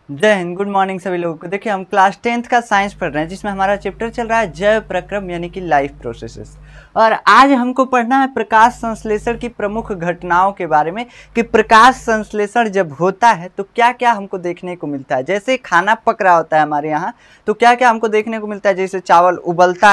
जय Hind, good morning सभी लोगों को। देखिए, हम क्लास 10th का साइंस पढ़ रहे हैं जिसमें हमारा चैप्टर चल रहा है जैव प्रक्रम यानी कि लाइफ प्रोसेसेस। और आज हमको पढ़ना है प्रकाश संश्लेषण की प्रमुख घटनाओं के बारे में कि प्रकाश संश्लेषण जब होता है तो क्या क्या हमको देखने को मिलता है। जैसे खाना पक रहा होता है हमारे यहाँ तो क्या क्या हमको देखने को मिलता है। जैसे चावल उबलता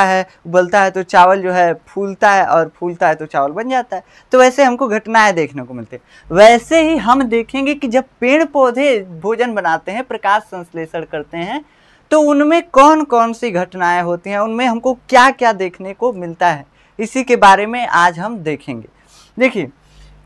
है तो चावल जो है फूलता है और फूलता है तो चावल बन जाता है। तो वैसे हमको घटनाएं देखने को मिलती है। वैसे ही हम देखेंगे कि जब पेड़ पौधे भोजन बनाते हैं, प्रकाश संश्लेषण करते हैं, तो उनमें कौन कौन सी घटनाएं होती हैं, उनमें हमको क्या क्या देखने को मिलता है, इसी के बारे में आज हम देखेंगे। देखिए,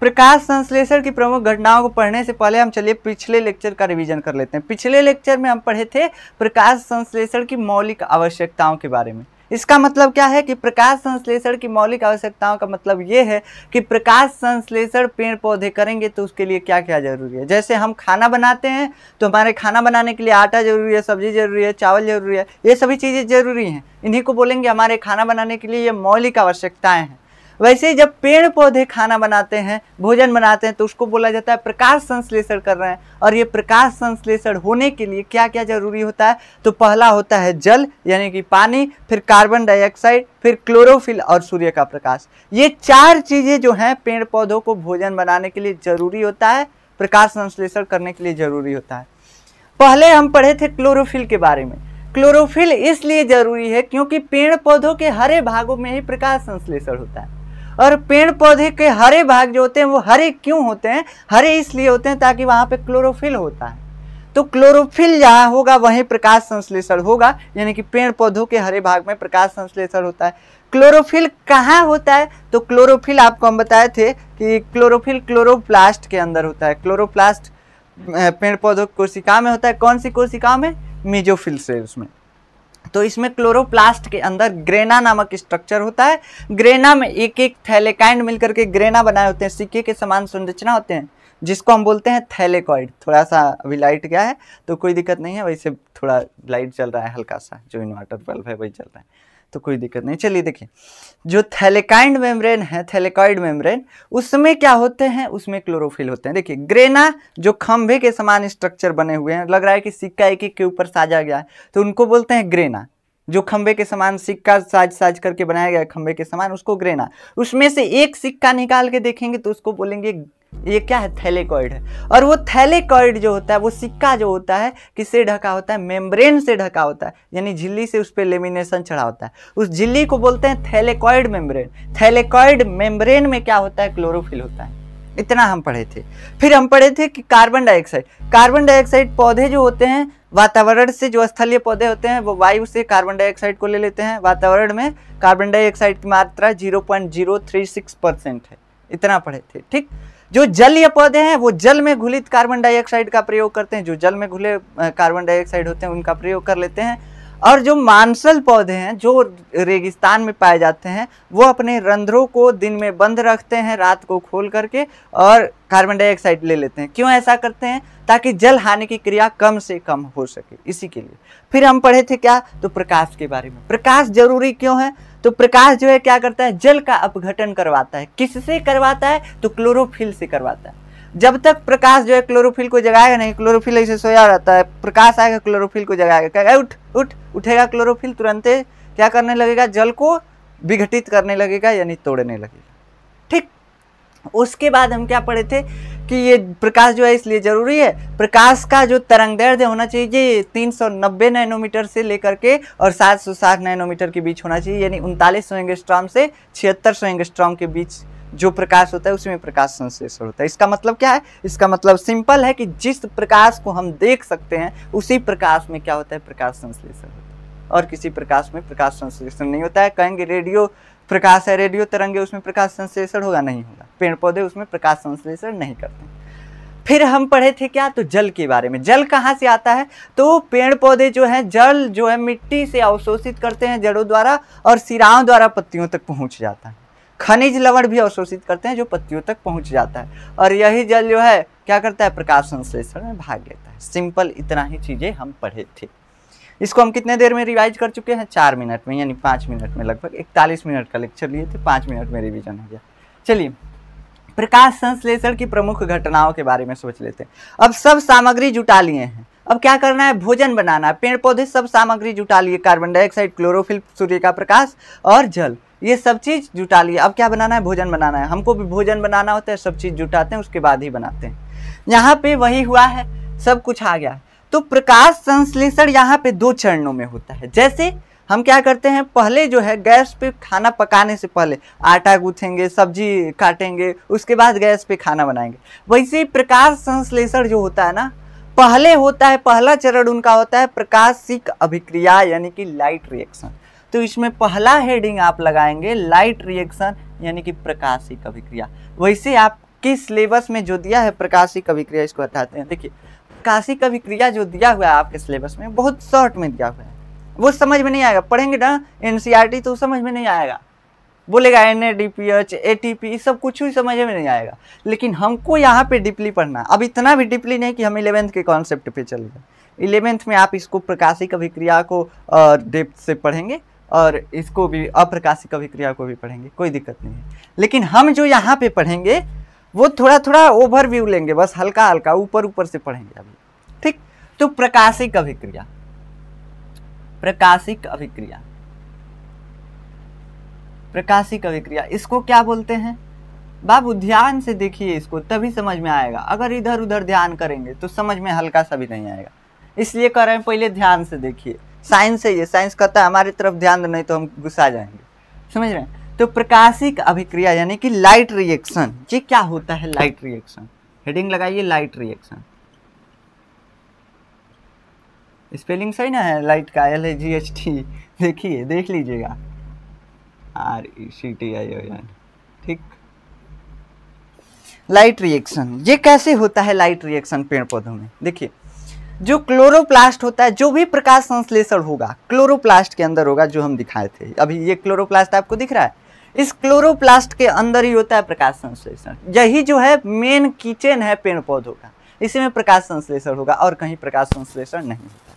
प्रकाश संश्लेषण की प्रमुख घटनाओं को पढ़ने से पहले हम चलिए पिछले लेक्चर का रिवीजन कर लेते हैं। पिछले लेक्चर में हम पढ़े थे प्रकाश संश्लेषण की मौलिक आवश्यकताओं के बारे में। इसका मतलब क्या है कि प्रकाश संश्लेषण की मौलिक आवश्यकताओं का मतलब ये है कि प्रकाश संश्लेषण पेड़ पौधे करेंगे तो उसके लिए क्या क्या जरूरी है। जैसे हम खाना बनाते हैं तो हमारे खाना बनाने के लिए आटा जरूरी है, सब्जी जरूरी है, चावल जरूरी है, ये सभी चीज़ें जरूरी हैं। इन्हीं को बोलेंगे हमारे खाना बनाने के लिए ये मौलिक आवश्यकताएं हैं। वैसे ही जब पेड़ पौधे खाना बनाते हैं, भोजन बनाते हैं, तो उसको बोला जाता है प्रकाश संश्लेषण कर रहे हैं। और ये प्रकाश संश्लेषण होने के लिए क्या क्या जरूरी होता है, तो पहला होता है जल यानी कि पानी, फिर कार्बन डाइऑक्साइड, फिर क्लोरोफिल और सूर्य का प्रकाश। ये चार चीजें जो हैं पेड़ पौधों को भोजन बनाने के लिए जरूरी होता है, प्रकाश संश्लेषण करने के लिए जरूरी होता है। पहले हम पढ़े थे क्लोरोफिल के बारे में। क्लोरोफिल इसलिए जरूरी है क्योंकि पेड़ पौधों के हरे भागों में ही प्रकाश संश्लेषण होता है। और पेड़ पौधे के हरे भाग जो होते हैं वो हरे क्यों होते हैं? हरे इसलिए होते हैं ताकि वहां पे क्लोरोफिल होता है। तो क्लोरोफिल जहां होगा वहीं प्रकाश संश्लेषण होगा, यानी कि पेड़ पौधों के हरे भाग में प्रकाश संश्लेषण होता है। क्लोरोफिल कहाँ होता है? तो क्लोरोफिल आपको हम बताए थे कि क्लोरोफिल क्लोरोप्लास्ट के अंदर होता है। क्लोरोप्लास्ट पेड़ पौधों की कोशिका में होता है। कौन सी कोशिका में? मेसोफिल सेल्स में। तो इसमें क्लोरोप्लास्ट के अंदर ग्रेना नामक स्ट्रक्चर होता है। ग्रेना में एक एक थैलेकाइंड मिलकर के ग्रेना बनाए होते हैं, सिक्के के समान संरचना होते हैं, जिसको हम बोलते हैं थैलेकॉइड। थोड़ा सा अभी लाइट गया है तो कोई दिक्कत नहीं है, वैसे थोड़ा लाइट चल रहा है हल्का सा, जो इन्वर्टर बल्ब है वही चल रहा है, तो कोई दिक्कत नहीं। चलिए देखिए, जो थैलेकाइंड मेम्ब्रेन है, थैलेकॉइड मेम्ब्रेन, उसमें क्या होते हैं? उसमें क्लोरोफिल होते हैं। देखिए, ग्रेना जो खंभे के समान स्ट्रक्चर बने हुए हैं, लग रहा है कि सिक्का एक एक के ऊपर साजा गया है, तो उनको बोलते हैं ग्रेना। जो खंभे के समान सिक्का साज करके बनाया गया है, खंभे के समान, उसको ग्रेना। उसमें से एक सिक्का निकाल के देखेंगे तो उसको बोलेंगे ये क्या है? थैलेकॉइड है। और वो थैलेकॉइड जो होता है, वो सिक्का जो होता है, किससे ढका होता है? मेम्ब्रेन से ढका होता है, यानी झिल्ली से उस पर लेमिनेशन चढ़ा होता है। उस झिल्ली को बोलते हैं थैलेकॉइड मेम्ब्रेन। थैलेकॉइड मेम्ब्रेन में क्या होता है? क्लोरोफिल होता है। इतना हम पढ़े थे। फिर हम पढ़े थे कि कार्बन डाइऑक्साइड। कार्बन डाइऑक्साइड पौधे जो होते हैं, वातावरण से, जो स्थलीय पौधे होते हैं वो वायु से कार्बन डाइऑक्साइड को ले लेते हैं। वातावरण में कार्बन डाइऑक्साइड की मात्रा 0.036% है। इतना पढ़े थे, ठीक। जो जलीय पौधे हैं वो जल में घुलित कार्बन डाइऑक्साइड का प्रयोग करते हैं, जो जल में घुले कार्बन डाइऑक्साइड होते हैं उनका प्रयोग कर लेते हैं। और जो मांसल पौधे हैं, जो रेगिस्तान में पाए जाते हैं, वो अपने रंध्रों को दिन में बंद रखते हैं, रात को खोल करके, और कार्बन डाइऑक्साइड ले लेते हैं। क्यों ऐसा करते हैं? ताकि जल हानि की क्रिया कम से कम हो सके, इसी के लिए। फिर हम पढ़े थे क्या? तो प्रकाश के बारे में। प्रकाश जरूरी क्यों है? तो प्रकाश जो है क्या करता है? जल का अपघटन करवाता है। किससे करवाता है? तो क्लोरोफिल से करवाता है। जब तक प्रकाश जो है क्लोरोफिल को जगाएगा नहीं, क्लोरोफिल ऐसे सोया रहता है, प्रकाश आएगा क्लोरोफिल को जगाएगा, कहेगा उठ उठ, उठेगा क्लोरोफिल, तुरंत क्या करने लगेगा? जल को विघटित करने लगेगा, यानी तोड़ने लगेगा, ठीक। उसके बाद हम क्या पढ़े थे कि ये प्रकाश जो है इसलिए जरूरी है, प्रकाश का जो तरंगदैर्ध्य होना चाहिए 390 नैनोमीटर से लेकर के और 760 नैनोमीटर के बीच होना चाहिए, यानी 3900 एंगस्ट्रॉम से 7600 एंगस्ट्रॉम के बीच जो प्रकाश होता है उसमें प्रकाश संश्लेषण होता है। इसका मतलब क्या है? इसका मतलब सिंपल है कि जिस प्रकाश को हम देख सकते हैं उसी प्रकाश में क्या होता है? प्रकाश संश्लेषण होता है, और किसी प्रकाश में प्रकाश संश्लेषण नहीं होता है। कहेंगे रेडियो प्रकाश है, रेडियो तरंगे, उसमें प्रकाश संश्लेषण होगा? नहीं होगा। पेड़ पौधे उसमें प्रकाश संश्लेषण नहीं करते। फिर हम पढ़े थे क्या? तो जल के बारे में। जल कहाँ से आता है? तो पेड़ पौधे जो है जल जो है मिट्टी से अवशोषित करते हैं जड़ों द्वारा, और सिराओं द्वारा पत्तियों तक पहुँच जाता है। खनिज लवण भी अवशोषित करते हैं जो पत्तियों तक पहुंच जाता है, और यही जल जो है क्या करता है? प्रकाश संश्लेषण में भाग लेता है। सिंपल इतना ही चीजें हम पढ़े थे। इसको हम कितने देर में रिवाइज कर चुके हैं? 4 मिनट में, यानी 5 मिनट में। लगभग 41 मिनट का लेक्चर लिए थे, 5 मिनट में रिवीजन हो गया। चलिए, प्रकाश संश्लेषण की प्रमुख घटनाओं के बारे में सोच लेते हैं। अब सब सामग्री जुटा लिए हैं, अब क्या करना है, भोजन बनाना है। पेड़ पौधे सब सामग्री जुटा लिए, कार्बन डाइऑक्साइड, क्लोरोफिल, सूर्य का प्रकाश और जल, ये सब चीज जुटा लिए। अब क्या बनाना है, भोजन बनाना है। हमको भी भोजन बनाना होता है, सब चीज जुटाते हैं उसके बाद ही बनाते हैं। यहाँ पे वही हुआ है, सब कुछ आ गया। तो प्रकाश संश्लेषण यहाँ पे 2 चरणों में होता है। जैसे हम क्या करते हैं, पहले जो है गैस पे खाना पकाने से पहले आटा गूंथेंगे, सब्जी काटेंगे, उसके बाद गैस पे खाना बनाएंगे। वैसे ही प्रकाश संश्लेषण जो होता है ना, पहले होता है, पहला चरण उनका होता है प्रकाशिक अभिक्रिया यानी कि लाइट रिएक्शन। तो इसमें पहला हेडिंग आप लगाएंगे लाइट रिएक्शन यानी कि प्रकाशिक अभिक्रिया। वैसे आपके सिलेबस में जो दिया है प्रकाशिक अभिक्रिया, इसको हटाते हैं। देखिए प्रकाशिक अभिक्रिया जो दिया हुआ है आपके सिलेबस में बहुत शॉर्ट में दिया हुआ है, वो समझ में नहीं आएगा। पढ़ेंगे ना एनसीईआरटी तो समझ में नहीं आएगा, बोलेगा NADPH ATP सब कुछ ही समझ में नहीं आएगा। लेकिन हमको यहाँ पे डीपली पढ़ना, अब इतना भी डीपली नहीं कि हम 11th के कॉन्सेप्ट पे चले जाए। 11th में आप इसको प्रकाशिक अभिक्रिया को डेप्थ से पढ़ेंगे और इसको भी अप्रकाशिक अभिक्रिया को भी पढ़ेंगे, कोई दिक्कत नहीं है। लेकिन हम जो यहाँ पे पढ़ेंगे वो थोड़ा थोड़ा ओवरव्यू लेंगे, बस हल्का हल्का ऊपर ऊपर से पढ़ेंगे अभी, ठीक। तो प्रकाशिक अभिक्रिया, प्रकाशिक अभिक्रिया, प्रकाशिक अभिक्रिया इसको क्या बोलते हैं बाबू? ध्यान से देखिए इसको, तभी समझ में आएगा। अगर इधर उधर ध्यान करेंगे तो समझ में हल्का सा भी नहीं आएगा, इसलिए कह रहे हैं पहले ध्यान से देखिए। साइंस है ये, साइंस कहता है हमारी तरफ ध्यान नहीं तो हम गुस्सा जाएंगे, समझ रहे हैं। तो प्रकाशिक अभिक्रिया यानी कि लाइट रिएक्शन, ये क्या होता है लाइट रिएक्शन? हेडिंग लगाइए लाइट रिएक्शन। स्पेलिंग सही ना है लाइट का, LIGHT, देखिए देख लीजिएगा, RECTION, ठीक। लाइट रिएक्शन ये कैसे होता है? लाइट रिएक्शन पेड़ पौधों में देखिए, जो क्लोरोप्लास्ट होता है, जो भी प्रकाश संश्लेषण होगा क्लोरोप्लास्ट के अंदर होगा, जो हम दिखाए थे अभी। ये क्लोरोप्लास्ट आपको दिख रहा है, इस क्लोरोप्लास्ट के अंदर ही होता है प्रकाश संश्लेषण। यही जो है मेन किचन है पेड़ पौधों का, इसी में प्रकाश संश्लेषण होगा और कहीं प्रकाश संश्लेषण नहीं होता।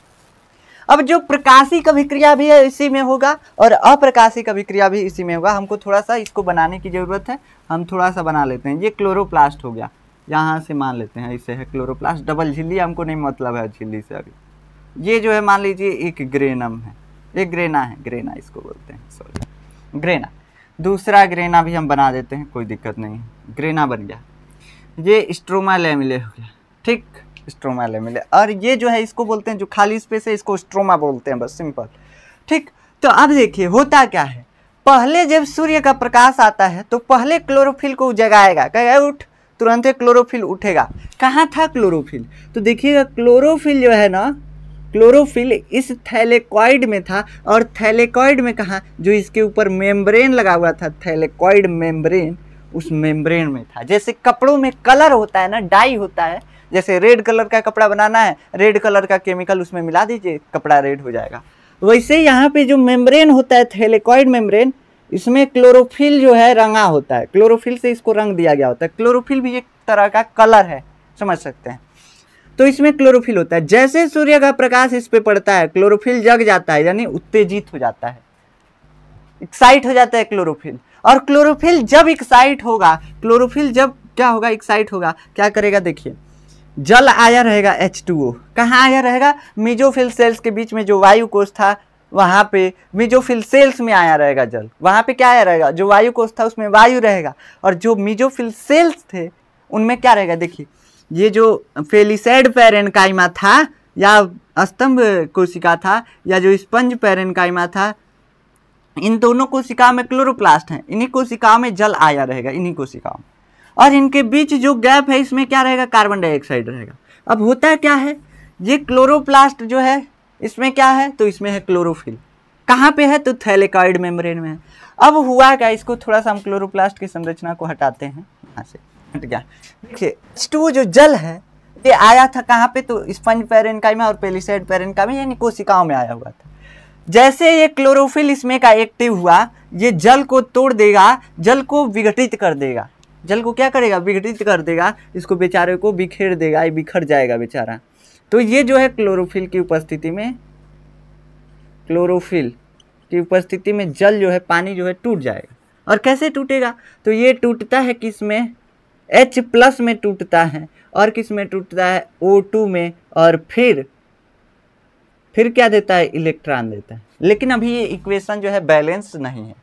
अब जो प्रकाशिक अभिक्रिया भी है इसी में होगा और अप्रकाशिक अभिक्रिया भी इसी में होगा। हमको थोड़ा सा इसको बनाने की जरूरत है, हम थोड़ा सा बना लेते हैं। ये क्लोरोप्लास्ट हो गया, यहाँ से मान लेते हैं इसे है क्लोरोप्लास्ट। डबल झिल्ली हमको नहीं मतलब है झिल्ली से अभी। ये जो है मान लीजिए एक ग्रेनम है, एक ग्रेना है, ग्रेना इसको बोलते हैं, सॉरी ग्रेना। दूसरा ग्रेना भी हम बना देते हैं, कोई दिक्कत नहीं है, ग्रेना बन गया। ये स्ट्रोमा लैमिले हो गया, ठीक, स्ट्रोमा लैमिले। और ये जो है इसको बोलते हैं, जो खाली स्पेस है इसको स्ट्रोमा बोलते हैं, बस सिंपल, ठीक। तो अब देखिए होता क्या है, पहले जब सूर्य का प्रकाश आता है तो पहले क्लोरोफिल को जगाएगा, कहेगा उठ, तुरंत क्लोरोफिल उठेगा। कहाँ था क्लोरोफिल? तो देखिएगा क्लोरोफिल जो है ना, क्लोरोफिल इस थैलेकॉइड में था। और थैलेकॉइड में कहाँ, जो इसके ऊपर मेम्ब्रेन लगा हुआ था, थैलेकॉइड मेम्ब्रेन, उस मेम्ब्रेन में था। जैसे कपड़ों में कलर होता है ना, डाई होता है, जैसे रेड कलर का कपड़ा बनाना है, रेड कलर का केमिकल उसमें मिला दीजिए, कपड़ा रेड हो जाएगा। वैसे यहाँ पे जो मेम्ब्रेन होता है, थैलेकॉइड मेम्ब्रेन, इसमें क्लोरोफिल जो है रंगा होता है, क्लोरोफिल से इसको रंग दिया गया होता है। क्लोरोफिल भी एक तरह का कलर है, समझ सकते हैं। तो इसमें क्लोरोफिल होता है। जैसे सूर्य का प्रकाश इस पे पड़ता है, क्लोरोफिल जग जाता है, यानी उत्तेजित हो जाता है, एक्साइट हो जाता है क्लोरोफिल। और क्लोरोफिल जब एक्साइट होगा, क्लोरोफिल जब क्या होगा, एक्साइट होगा, क्या करेगा देखिए, जल आया रहेगा H2O। कहाँ आया रहेगा? मेसोफिल सेल्स के बीच में जो वायु कोश था वहाँ पे, मेसोफिल सेल्स में आया रहेगा जल। वहाँ पे क्या आया रहेगा, जो वायु कोश था उसमें वायु रहेगा, और जो मेसोफिल सेल्स थे उनमें क्या रहेगा, देखिए ये जो फेलिसैड पैरेन्काइमा था या स्तंभ कोशिका था या जो स्पंज पैरेन्काइमा था, इन दोनों कोशिकाओं में क्लोरोप्लास्ट हैं, इन्हीं कोशिकाओं में जल आया रहेगा, इन्हीं कोशिकाओं में। और इनके बीच जो गैप है इसमें क्या रहेगा, कार्बन डाइऑक्साइड रहेगा। अब होता क्या है, ये क्लोरोप्लास्ट जो है इसमें क्या है, तो इसमें है क्लोरोफिल। कहाँ पे है, तो थैलेकॉइड मेम्ब्रेन में है। अब हुआ क्या, इसको थोड़ा सा हम क्लोरोप्लास्ट की संरचना को हटाते हैं, यहाँ से हट गया। देखिए H2O जो जल है ये आया था कहाँ पे, तो स्पंज पैरेन्काइमा और पेलिसैड पैरेन्काइमा यानी कोशिकाओं में आया हुआ था। जैसे ये क्लोरोफिल इसमें का एक्टिव हुआ, ये जल को तोड़ देगा, जल को विघटित कर देगा। जल को क्या करेगा, विघटित कर देगा, इसको बेचारे को बिखेर देगा, ये बिखर जाएगा बेचारा। तो ये जो है क्लोरोफिल की उपस्थिति में, क्लोरोफिल की उपस्थिति में जल जो है, पानी जो है टूट जाएगा। और कैसे टूटेगा, तो ये टूटता है किस में, H+ में टूटता है, और किस में टूटता है, O2 में, और फिर फिर क्या देता है, इलेक्ट्रॉन देता है। लेकिन अभी ये इक्वेशन जो है बैलेंस नहीं है,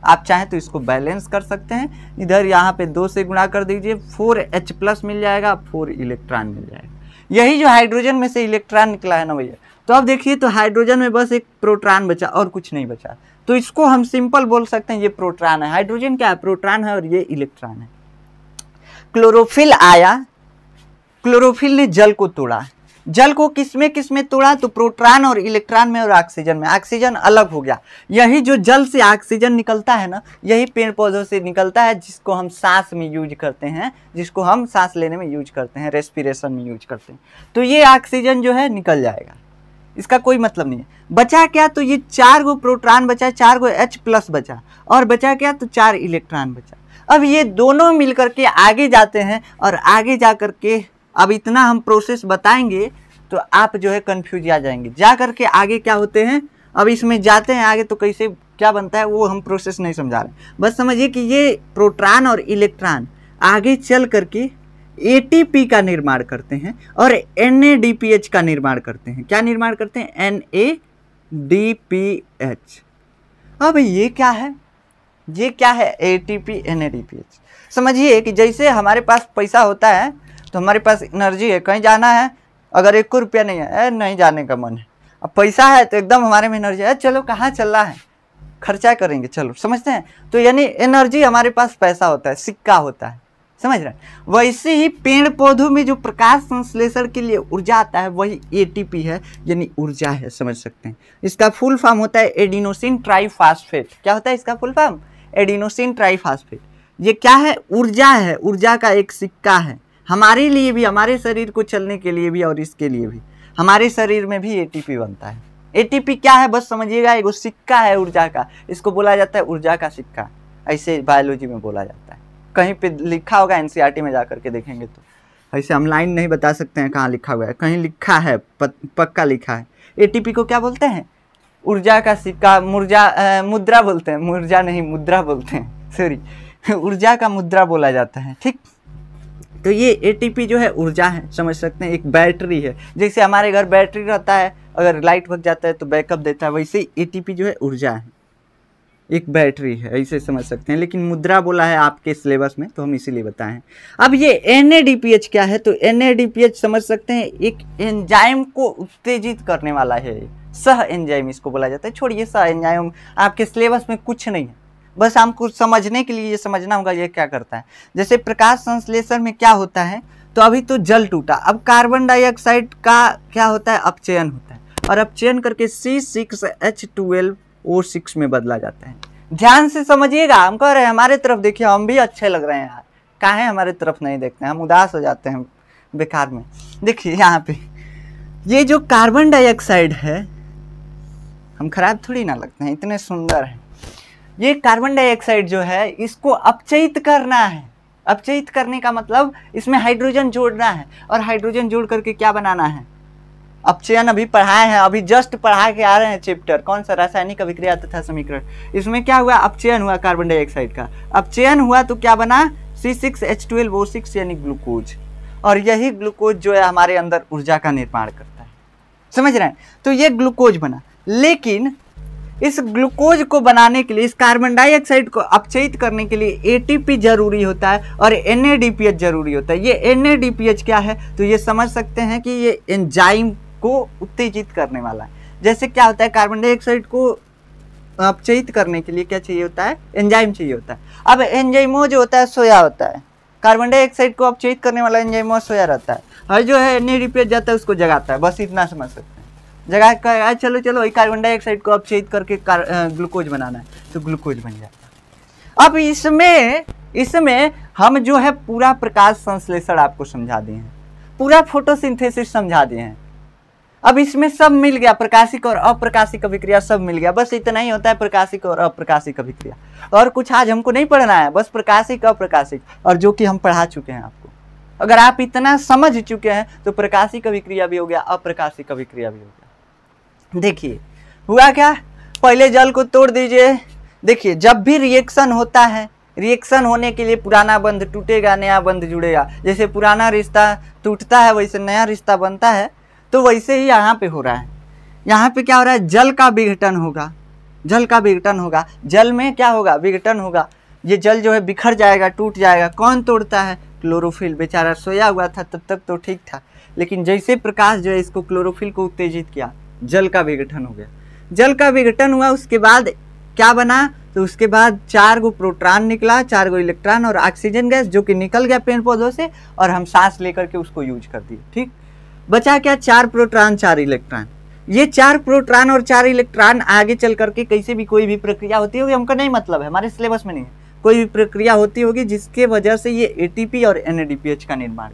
आप चाहें तो इसको बैलेंस कर सकते हैं। इधर यहाँ पे 2 से गुणा कर दीजिए, 4H+ मिल जाएगा, 4 इलेक्ट्रॉन मिल जाएगा। यही जो हाइड्रोजन में से इलेक्ट्रॉन निकला है ना भैया, तो अब देखिए तो हाइड्रोजन में बस एक प्रोटॉन बचा और कुछ नहीं बचा, तो इसको हम सिंपल बोल सकते हैं ये प्रोटॉन है। हाइड्रोजन क्या है, प्रोटॉन है, और ये इलेक्ट्रॉन है। क्लोरोफिल आया, क्लोरोफिल ने जल को तोड़ा। जल को किसमें किसमें तोड़ा, तो प्रोटॉन और इलेक्ट्रॉन में और ऑक्सीजन में। ऑक्सीजन अलग हो गया। यही जो जल से ऑक्सीजन निकलता है ना, यही पेड़ पौधों से निकलता है, जिसको हम सांस में यूज करते हैं, जिसको हम सांस लेने में यूज करते हैं, रेस्पिरेशन में यूज करते हैं। तो ये ऑक्सीजन जो है निकल जाएगा, इसका कोई मतलब नहीं है। बचा क्या, तो ये 4 गो प्रोटॉन बचा, 4 गो H+ बचा, और बचा क्या, तो 4 इलेक्ट्रॉन बचा। अब ये दोनों मिलकर के आगे जाते हैं, और आगे जा करके अब इतना हम प्रोसेस बताएंगे तो आप जो है कंफ्यूज आ जाएंगे। जा करके आगे क्या होते हैं, अब इसमें जाते हैं आगे तो कैसे क्या बनता है वो हम प्रोसेस नहीं समझा रहे, बस समझिए कि ये प्रोटॉन और इलेक्ट्रॉन आगे चल करके ATP का निर्माण करते हैं और NADPH का निर्माण करते हैं। क्या निर्माण करते हैं, NADPH। अब ये क्या है, ये क्या है, ATP NADPH। समझिए कि जैसे हमारे पास पैसा होता है तो हमारे पास एनर्जी है, कहीं जाना है, अगर 1 रुपया नहीं है, नहीं जाने का मन है, अब पैसा है तो एकदम हमारे में एनर्जी है, चलो कहाँ चलना है, खर्चा करेंगे, चलो, समझते हैं। तो यानी एनर्जी हमारे पास पैसा होता है, सिक्का होता है, समझ रहे हैं। वैसे ही पेड़ पौधों में जो प्रकाश संश्लेषण के लिए ऊर्जा आता है वही ATP है, यानी ऊर्जा है, समझ सकते हैं। इसका फुल फॉर्म होता है एडिनोसिन ट्राइफॉस्फेट। क्या होता है इसका फुल फॉर्म, एडिनोसिन ट्राइफॉस्फेट। ये क्या है, ऊर्जा है, ऊर्जा का एक सिक्का है, हमारे लिए भी, हमारे शरीर को चलने के लिए भी और इसके लिए भी। हमारे शरीर में भी ATP बनता है। ATP क्या है, बस समझिएगा, एक सिक्का है ऊर्जा का, इसको बोला जाता है ऊर्जा का सिक्का, ऐसे बायोलॉजी में बोला जाता है। कहीं पे लिखा होगा, NCERT में जा करके देखेंगे तो, ऐसे हम लाइन नहीं बता सकते हैं कहाँ लिखा हुआ है, कहीं लिखा है, पक्का लिखा है। ATP को क्या बोलते हैं, ऊर्जा का सिक्का, मुद्रा बोलते हैं, मुर्जा नहीं मुद्रा बोलते हैं, सॉरी, ऊर्जा का मुद्रा बोला जाता है, ठीक। तो ये ATP जो है ऊर्जा है, समझ सकते हैं, एक बैटरी है। जैसे हमारे घर बैटरी रहता है, अगर लाइट भग जाता है तो बैकअप देता है, वैसे ही ATP जो है ऊर्जा है, एक बैटरी है, ऐसे समझ सकते हैं। लेकिन मुद्रा बोला है आपके सिलेबस में तो हम इसीलिए बताएं। अब ये NADPH क्या है, तो NADPH समझ सकते हैं, एक एंजाइम को उत्तेजित करने वाला है, सह एंजाइम इसको बोला जाता है। छोड़िए सह एंजाइम, आपके सिलेबस में कुछ नहीं है, बस हमको समझने के लिए ये समझना होगा ये क्या करता है। जैसे प्रकाश संश्लेषण में क्या होता है, तो अभी तो जल टूटा, अब कार्बन डाइऑक्साइड का क्या होता है, अपचयन होता है, और अपचयन करके C6H12O6 में बदला जाता है। ध्यान से समझिएगा, हम कह रहे हैं हमारे तरफ देखिए, हम भी अच्छे लग रहे हैं यार, काहे हमारे तरफ नहीं देखते हैं, हम उदास हो जाते हैं बेकार में। देखिए यहाँ पे ये जो कार्बन डाइऑक्साइड है, हम खराब थोड़ी ना लगते हैं, इतने सुंदर है। ये कार्बन डाइऑक्साइड जो है इसको अपचयित करना है। अपचयित करने का मतलब इसमें हाइड्रोजन जोड़ना है, और हाइड्रोजन जोड़ करके क्या बनाना है, अपचयन अभी पढ़ाए हैं, अभी जस्ट पढ़ा के आ रहे हैं चैप्टर, कौन सा, रासायनिक अभिक्रिया तथा समीकरण। इसमें क्या हुआ, अपचयन हुआ कार्बन डाइऑक्साइड का, अपचयन हुआ तो क्या बना, C6H12O6 यानी ग्लूकोज, और यही ग्लूकोज जो है हमारे अंदर ऊर्जा का निर्माण करता है, समझ रहे हैं। तो ये ग्लूकोज बना, लेकिन इस ग्लूकोज को बनाने के लिए, इस कार्बन डाइऑक्साइड को अपचयित करने के लिए ATP जरूरी होता है और NADPH जरूरी होता है। ये NADPH क्या है, तो ये समझ सकते हैं कि ये एंजाइम को उत्तेजित करने वाला है। जैसे क्या होता है, कार्बन डाइऑक्साइड को अपचयित करने के लिए क्या चाहिए होता है, एंजाइम चाहिए होता है। अब एंजाइमो जो होता है सोया होता है, कार्बन डाइऑक्साइड को अपचयित करने वाला एंजाइमो सोया रहता है, और जो है NADPH जाता है उसको जगाता है, बस इतना समझ सकते हैं। जगह का चलो चलो कार्बन डाइऑक्साइड को अपचयित करके ग्लूकोज बनाना है, तो ग्लूकोज बन जाता है। अब इसमें हम जो है पूरा प्रकाश संश्लेषण आपको समझा दिए हैं, पूरा फोटोसिंथेसिस समझा दिए हैं। अब इसमें सब मिल गया, प्रकाशिक और अप्रकाशिक अभिक्रिया सब मिल गया, बस इतना ही होता है प्रकाशिक और अप्रकाशिक अभिक्रिया, और कुछ आज हमको नहीं पढ़ना है, बस प्रकाशिक अप्रकाशिक, और जो कि हम पढ़ा चुके हैं आपको। अगर आप इतना समझ चुके हैं तो प्रकाशिक अभिक्रिया भी हो गया, अप्रकाशिक अभिक्रिया भी हो गया। देखिए हुआ क्या, पहले जल को तोड़ दीजिए। देखिए जब भी रिएक्शन होता है, रिएक्शन होने के लिए पुराना बंध टूटेगा, नया बंध जुड़ेगा। जैसे पुराना रिश्ता टूटता है वैसे नया रिश्ता बनता है, तो वैसे ही यहाँ पे हो रहा है। यहाँ पे क्या हो रहा है, जल का विघटन होगा, जल का विघटन होगा, जल में क्या होगा, विघटन होगा, ये जल जो है बिखर जाएगा, टूट जाएगा। कौन तोड़ता है, क्लोरोफिल। बेचारा सोया हुआ था तब तक तो ठीक था, लेकिन जैसे प्रकाश जो है इसको क्लोरोफिल को उत्तेजित किया, जल का विघटन हो गया। जल का विघटन हुआ, उसके बाद क्या बना, तो उसके बाद 4 गो प्रोटॉन निकला, 4 गो इलेक्ट्रॉन और ऑक्सीजन गैस, जो कि निकल गया पेड़ पौधों से और हम सांस लेकर के उसको यूज कर दिए। ठीक, बचा क्या, 4 प्रोटॉन 4 इलेक्ट्रॉन। ये 4 प्रोटॉन और 4 इलेक्ट्रॉन आगे चल करके कैसे भी कोई भी प्रक्रिया होती होगी, हमको नहीं मतलब है, हमारे सिलेबस में नहीं है, कोई भी प्रक्रिया होती होगी जिसके वजह से ये एटीपी और एनएडीपीएच का निर्माण।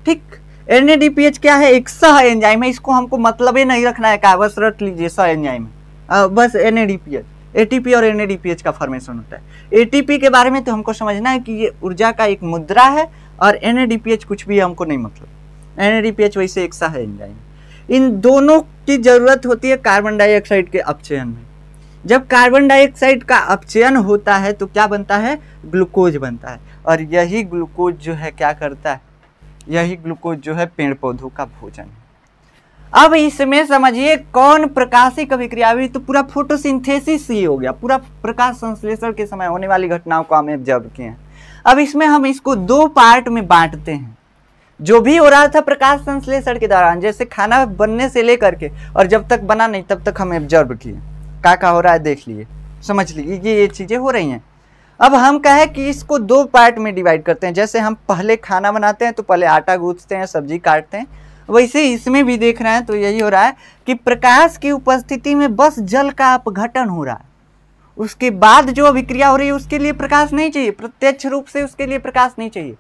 ठीक, एनएडीपीएच क्या है, एक सह एंजाइम है, इसको हमको मतलब ही नहीं रखना है, क्या बस रट लीजिए, सह एंजाइम है बस। एनएडीपीएच, एटीपी और एनएडीपीएच का फॉर्मेशन होता है। एटीपी के बारे में तो हमको समझना है कि ये ऊर्जा का एक मुद्रा है, और एनएडीपीएच कुछ भी हमको नहीं मतलब। एनएडीपीएच वैसे एक सह एंजाइम। इन दोनों की जरूरत होती है कार्बन डाइऑक्साइड के अपचयन में। जब कार्बन डाइऑक्साइड का अपचयन होता है तो क्या बनता है, ग्लूकोज बनता है, और यही ग्लूकोज जो है क्या करता है, यही ग्लूकोज जो है पेड़ पौधों का भोजन है। अब इसमें समझिए कौन प्रकाशिक अभिक्रिया हुई, तो पूरा फोटोसिंथेसिस ही हो गया, पूरा प्रकाश संश्लेषण के समय होने वाली घटनाओं को हम ऑब्जर्व किए हैं। अब इसमें हम इसको 2 पार्ट में बांटते हैं। जो भी हो रहा था प्रकाश संश्लेषण के दौरान, जैसे खाना बनने से लेकर के और जब तक बना नहीं तब तक हम ऑब्जर्व किए, क्या हो रहा है देख लिए, समझ लीजिए ये चीजें हो रही हैं। अब हम कहें कि इसको 2 पार्ट में डिवाइड करते हैं। जैसे हम पहले खाना बनाते हैं तो पहले आटा गूंथते हैं, सब्जी काटते हैं, वैसे इसमें भी देख रहे हैं तो यही हो रहा है कि प्रकाश की उपस्थिति में बस जल का अपघटन हो रहा है। उसके बाद जो अभिक्रिया हो रही है उसके लिए प्रकाश नहीं चाहिए, प्रत्यक्ष रूप से उसके लिए प्रकाश नहीं चाहिए,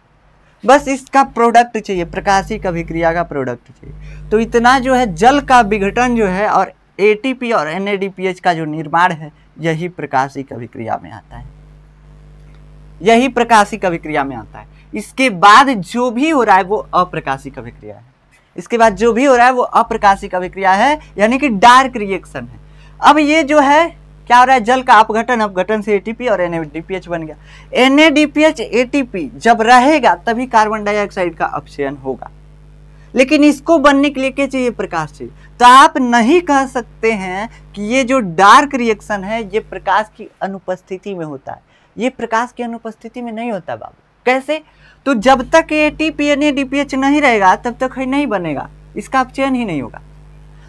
बस इसका प्रोडक्ट चाहिए, प्रकाशिक अभिक्रिया का प्रोडक्ट चाहिए। तो इतना जो है जल का विघटन जो है और एटीपी और एनएडीपीएच का जो निर्माण है, यही प्रकाशिक अभिक्रिया में आता है, यही प्रकाशिक अभिक्रिया में आता है। इसके बाद जो भी हो रहा है वो अप्रकाशिक अभिक्रिया है, इसके बाद जो भी हो रहा है वो अप्रकाशिक अभिक्रिया है, यानी कि डार्क रिएक्शन है। अब ये जो है क्या हो रहा है, जल का अपघटन, अपघटन से एटीपी और एनएडीपीएच बन गया। एनएडीपीएच एटीपी जब रहेगा तभी कार्बन डाइऑक्साइड का अपचयन होगा, लेकिन इसको बनने के लिए क्या चाहिए, प्रकाश चाहिए। तो आप नहीं कह सकते हैं कि ये जो डार्क रिएक्शन है ये प्रकाश की अनुपस्थिति में होता है, ये प्रकाश की अनुपस्थिति में नहीं होता बाबू। कैसे, तो जब तक एटीपी एनएडीपीएच नहीं रहेगा तब तक नहीं बनेगा, इसका अपचयन ही नहीं होगा।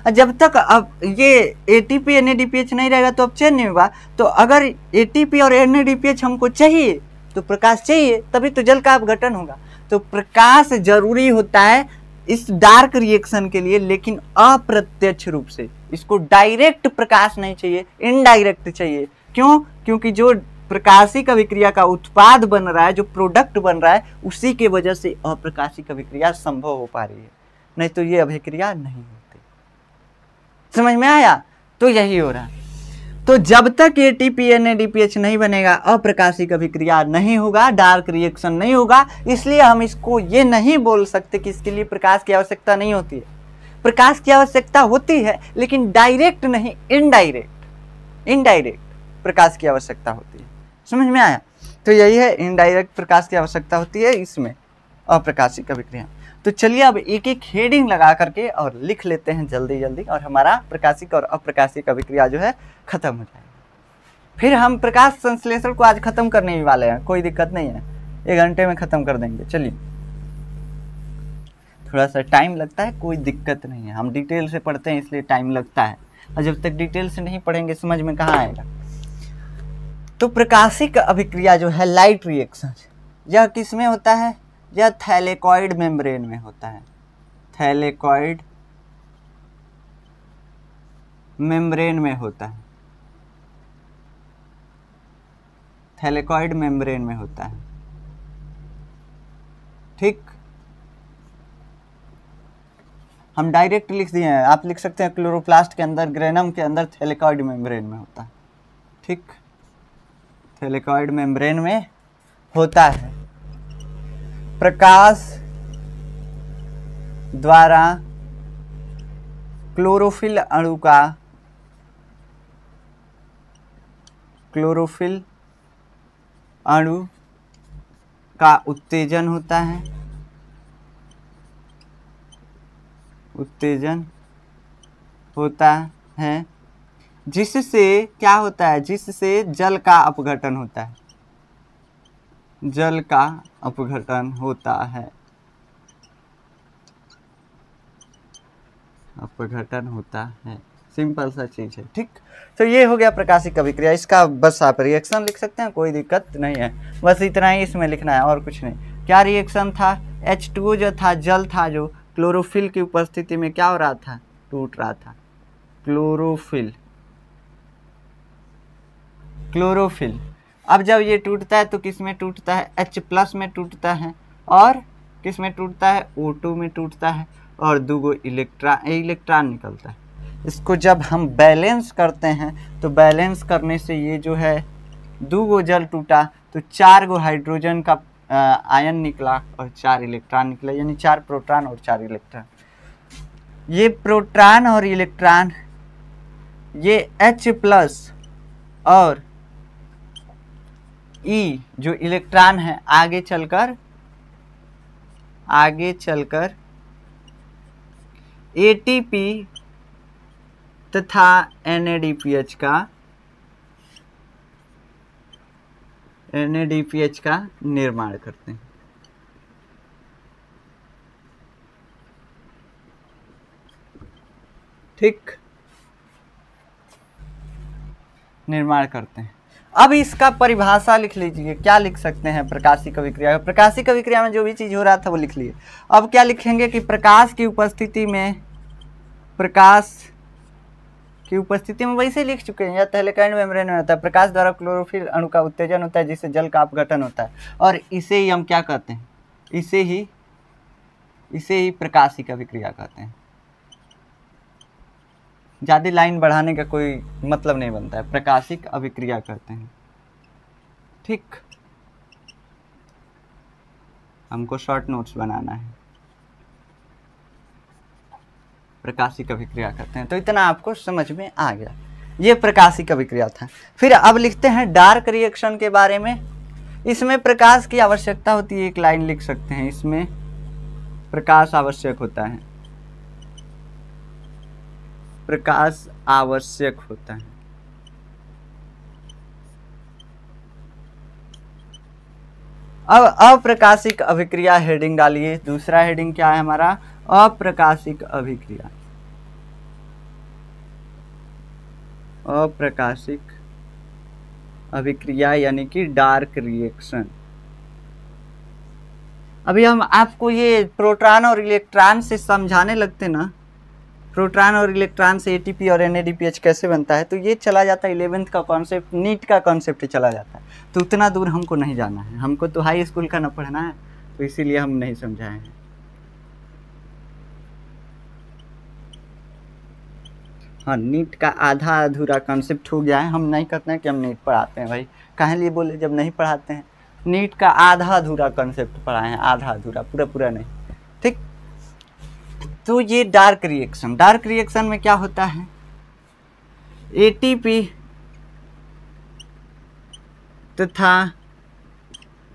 जब तक अब ये एटीपी एनएडीपीएच नहीं रहेगा तो अपचयन नहीं होगा। तो अगर एटीपी और एनएडीपीएच हमको चाहिए तो प्रकाश चाहिए, तभी तो जल का अपघटन होगा। तो प्रकाश जरूरी होता है इस डार्क रिएक्शन के लिए, लेकिन अप्रत्यक्ष रूप से। इसको डायरेक्ट प्रकाश नहीं चाहिए, इनडायरेक्ट चाहिए। क्यों, क्योंकि जो प्रकाशिक अभिक्रिया का उत्पाद बन रहा है, जो प्रोडक्ट बन रहा है, उसी के वजह से अप्रकाशिक अभिक्रिया संभव हो पा रही है, नहीं तो ये अभिक्रिया नहीं होती। समझ में आया, तो यही हो रहा है। तो जब तक एटीपी एनएडीपीएच नहीं बनेगा अप्रकाशिक अभिक्रिया नहीं होगा, डार्क रिएक्शन नहीं होगा। इसलिए हम इसको ये नहीं बोल सकते कि इसके लिए प्रकाश की आवश्यकता नहीं होती है। प्रकाश की आवश्यकता होती है, लेकिन डायरेक्ट नहीं, इनडायरेक्ट प्रकाश की आवश्यकता होती है। समझ में आया, तो यही है, इनडायरेक्ट प्रकाश की आवश्यकता होती है इसमें, अप्रकाशिक अभिक्रिया। तो चलिए अब एक एक हेडिंग लगा करके और लिख लेते हैं जल्दी जल्दी, और हमारा प्रकाशिक और अप्रकाशिक अभिक्रिया जो है खत्म हो जाएगा। फिर हम प्रकाश संश्लेषण को आज खत्म करने ही वाले हैं, कोई दिक्कत नहीं है, 1 घंटे में खत्म कर देंगे। चलिए, थोड़ा सा टाइम लगता है, कोई दिक्कत नहीं है, हम डिटेल से पढ़ते हैं इसलिए टाइम लगता है, और जब तक डिटेल से नहीं पढ़ेंगे समझ में कहाँ आएगा। तो प्रकाशिक अभिक्रिया जो है, लाइट रिएक्शन, यह किस में होता है, यह थैलेकॉइड मेम्ब्रेन में होता है, थैलेकॉइड मेम्ब्रेन में होता है, थैलेकॉइड मेम्ब्रेन में होता है। ठीक, हम डायरेक्ट लिख दिए हैं, आप लिख सकते हैं क्लोरोप्लास्ट के अंदर, ग्रेनम के अंदर थैलेकॉइड मेम्ब्रेन में होता है। ठीक, थैलेकॉइड मेम्ब्रेन में होता है। प्रकाश द्वारा क्लोरोफिल अणु का, क्लोरोफिल अणु का उत्तेजन होता है, उत्तेजन होता है, जिससे क्या होता है, जिससे जल का अपघटन होता है, जल का अपघटन होता है, अपघटन होता है। सिंपल सा चीज है, ठीक। तो ये हो गया प्रकाशिक अभिक्रिया। इसका बस आप रिएक्शन लिख सकते हैं, कोई दिक्कत नहीं है, बस इतना ही इसमें लिखना है और कुछ नहीं। क्या रिएक्शन था, H2O जो था, जल था जो क्लोरोफिल की उपस्थिति में क्या हो रहा था, टूट रहा था। Chlorophyll, chlorophyll. अब जब ये टूटता है तो किस में टूटता है, H+ में टूटता है, और किस में टूटता है, O2 में टूटता है, और 2 इलेक्ट्रॉन निकलता है। इसको जब हम बैलेंस करते हैं तो बैलेंस करने से ये जो है 2 जल टूटा तो 4 हाइड्रोजन का आयन निकला और 4 इलेक्ट्रॉन निकला, यानी 4 प्रोटॉन और 4 इलेक्ट्रॉन। ये प्रोटॉन और इलेक्ट्रॉन, ये H+ और E जो इलेक्ट्रॉन है, आगे चलकर ATP तथा NADPH का निर्माण करते हैं, ठीक, निर्माण करते हैं। अब इसका परिभाषा लिख लीजिए, क्या लिख सकते हैं प्रकाशिक अभिक्रिया। प्रकाशिक अभिक्रिया में जो भी चीज हो रहा था वो लिख लिए। अब क्या लिखेंगे कि प्रकाश की उपस्थिति में वैसे लिख चुके हैं, या तहलकाइन मेम्ब्रेन में होता है। प्रकाश द्वारा क्लोरोफिल अणु का उत्तेजन होता है, जिससे जल का अपघटन होता है, और इसे ही हम क्या कहते हैं, इसे ही प्रकाशिक अभिक्रिया कहते हैं। ज़्यादा लाइन बढ़ाने का कोई मतलब नहीं बनता है, प्रकाशिक अभिक्रिया कहते हैं, ठीक। हमको शॉर्ट नोट्स बनाना है, प्रकाशिक अभिक्रिया करते हैं। तो इतना आपको समझ में आ गया, ये प्रकाशिक अभिक्रिया था। फिर अब लिखते हैं डार्क रिएक्शन के बारे में। इसमें प्रकाश की आवश्यकता होती है, एक लाइन लिख सकते हैं, इसमें प्रकाश आवश्यक होता है, प्रकाश आवश्यक होता है। अब अप्रकाशिक अभिक्रिया हेडिंग डालिए। दूसरा हेडिंग क्या है हमारा, अप्रकाशिक अभिक्रिया। अप्रकाशिक अभिक्रिया यानी कि डार्क रिएक्शन। अभी हम आपको ये प्रोटॉन और इलेक्ट्रॉन से समझाने लगते ना, प्रोटॉन और इलेक्ट्रॉन से ATP और NADPH कैसे बनता है, तो ये चला जाता है 11th का कॉन्सेप्ट, नीट का कॉन्सेप्ट चला जाता है। तो उतना दूर हमको नहीं जाना है, हमको तो हाई स्कूल का ना पढ़ना है, तो इसीलिए हम नहीं समझाए हैं। हाँ, नीट का आधा अधूरा कॉन्सेप्ट हो गया है। हम नहीं कहते हैं कि हम नीट पढ़ाते हैं, भाई काहे लिए बोले जब नहीं पढ़ाते हैं। नीट का आधा अधूरा कॉन्सेप्ट पढ़ाए हैं, आधा अधूरा, पूरा नहीं, ठीक। तो ये डार्क रिएक्शन में क्या होता है, ATP तथा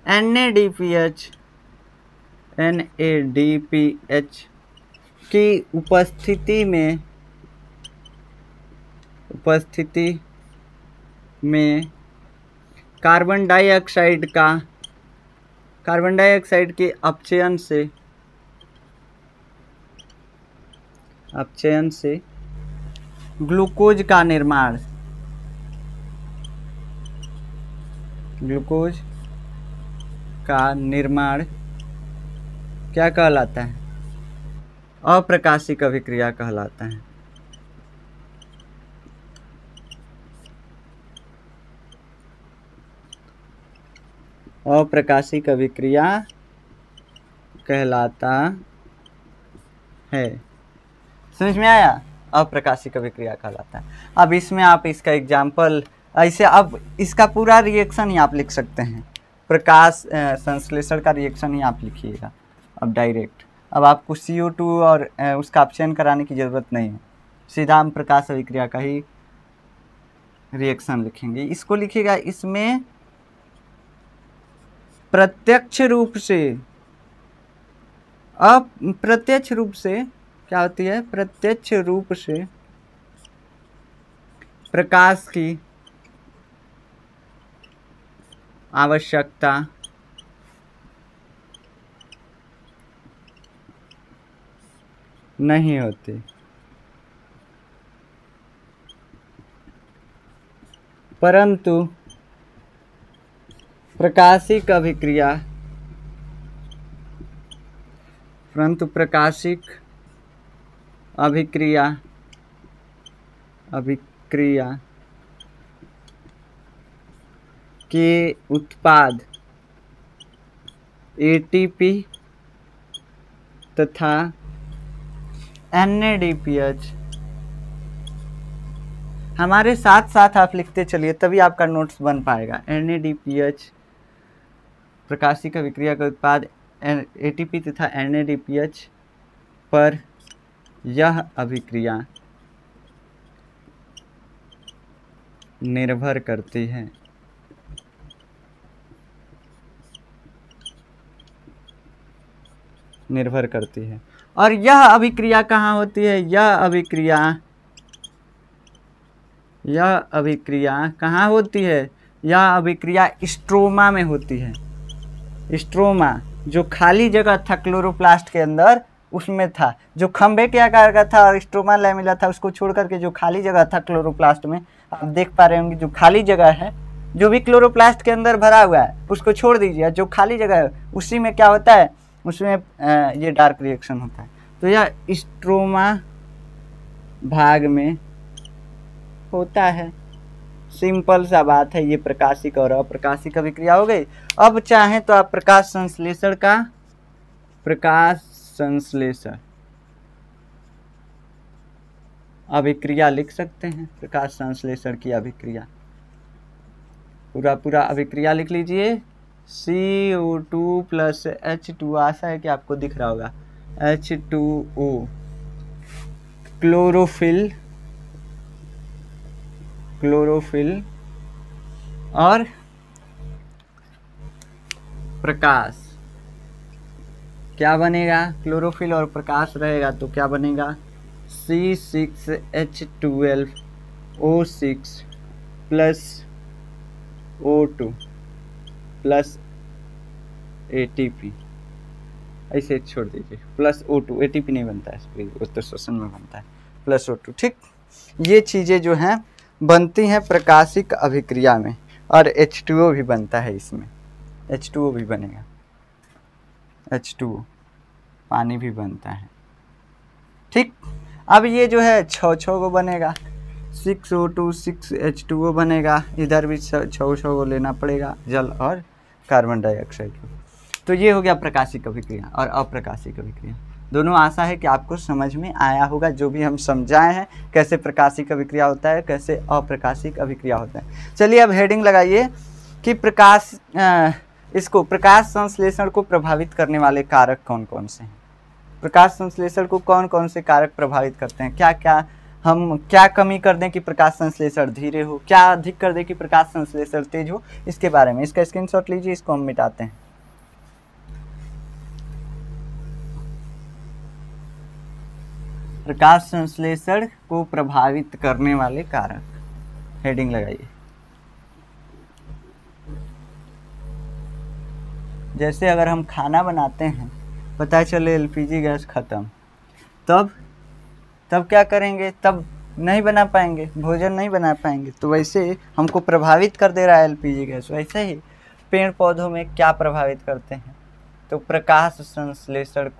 NADPH की उपस्थिति में कार्बन डाइऑक्साइड के अपचयन से ग्लूकोज का निर्माण क्या कहलाता है, अप्रकाशिक अभिक्रिया कहलाता है। अप्रकाशिक अभिक्रिया कहलाता है। समझ में आया, अप्रकाशिक अभिक्रिया कहलाता है। अब इसमें आप इसका एग्जाम्पल ऐसे, अब इसका पूरा रिएक्शन ही आप लिख सकते हैं, प्रकाश संश्लेषण का रिएक्शन ही आप लिखिएगा अब डायरेक्ट। अब आपको CO2 और उसका अपचयन कराने की ज़रूरत नहीं है, सीधा हम प्रकाश अभिक्रिया का ही रिएक्शन लिखेंगे। इसको लिखिएगा, इसमें प्रत्यक्ष रूप से क्या होती है, प्रत्यक्ष रूप से प्रकाश की आवश्यकता नहीं होती, परंतु प्रकाशिक अभिक्रिया के उत्पाद एटीपी तथा NADPH, हमारे साथ साथ आप लिखते चलिए तभी आपका नोट्स बन पाएगा। NADPH प्रकाशिक अभिक्रिया का उत्पाद ATP तथा NADPH पर यह अभिक्रिया निर्भर करती है। और यह अभिक्रिया कहाँ होती है? यह अभिक्रिया कहाँ होती है? यह अभिक्रिया स्ट्रोमा में होती है। स्ट्रोमा जो खाली जगह था क्लोरोप्लास्ट के अंदर, उसमें था। जो खंभे के आकार का था और स्ट्रोमा लैमेला था, उसको छोड़ करके जो खाली जगह था क्लोरोप्लास्ट में, आप देख पा रहे होंगे जो खाली जगह है, जो भी क्लोरोप्लास्ट के अंदर भरा हुआ है उसको छोड़ दीजिए। जो खाली जगह है उसी में क्या होता है? उसमें ये डार्क रिएक्शन होता है। तो यह स्ट्रोमा भाग में होता है। सिंपल सा बात है। ये प्रकाशिक और अप्रकाशिक अभिक्रिया हो गई। अब चाहें तो आप प्रकाश संश्लेषण अभिक्रिया लिख सकते हैं। प्रकाश संश्लेषण की अभिक्रिया पूरा अभिक्रिया लिख लीजिए। CO2 प्लस H2, आशा है कि आपको दिख रहा होगा, H2O, क्लोरोफिल और प्रकाश। क्या बनेगा? क्लोरोफिल और प्रकाश रहेगा तो क्या बनेगा? C6H12O6 plus O2 plus ATP, ऐसे छोड़ दीजिए, प्लस O2, ATP नहीं बनता है, वो तो श्वसन में बनता है, प्लस O2। ठीक, ये चीज़ें जो हैं बनती हैं प्रकाशिक अभिक्रिया में। और H2O भी बनता है इसमें, H2O भी बनेगा, H2O पानी भी बनता है। ठीक, अब ये जो है 6 को बनेगा, 6O2 6H2O बनेगा। इधर भी 6 को लेना पड़ेगा, जल और कार्बन डाइऑक्साइड को। तो ये हो गया प्रकाशिक अभिक्रिया और अप्रकाशिक अभिक्रिया दोनों। आशा है कि आपको समझ में आया होगा जो भी हम समझाए हैं, कैसे प्रकाशिक अभिक्रिया होता है, कैसे अप्रकाशिक अभिक्रिया होता है। चलिए अब हेडिंग लगाइए कि इसको प्रकाश संश्लेषण को प्रभावित करने वाले कारक कौन कौन से हैं। प्रकाश संश्लेषण को कौन कौन से कारक प्रभावित करते हैं? हम क्या कमी कर दें कि प्रकाश संश्लेषण धीरे हो, क्या अधिक कर दें कि प्रकाश संश्लेषण तेज हो, इसके बारे में इसका स्क्रीनशॉट लीजिए। इसको हम मिटाते हैं। प्रकाश संश्लेषण को प्रभावित करने वाले कारक, हेडिंग लगाइए। जैसे अगर हम खाना बनाते हैं, पता चले LPG गैस खत्म, तब क्या करेंगे? तब नहीं बना पाएंगे, भोजन नहीं बना पाएंगे। तो वैसे हमको प्रभावित कर दे रहा है LPG गैस। वैसे ही पेड़ पौधों में क्या प्रभावित करते हैं? तो प्रकाश संश्लेषण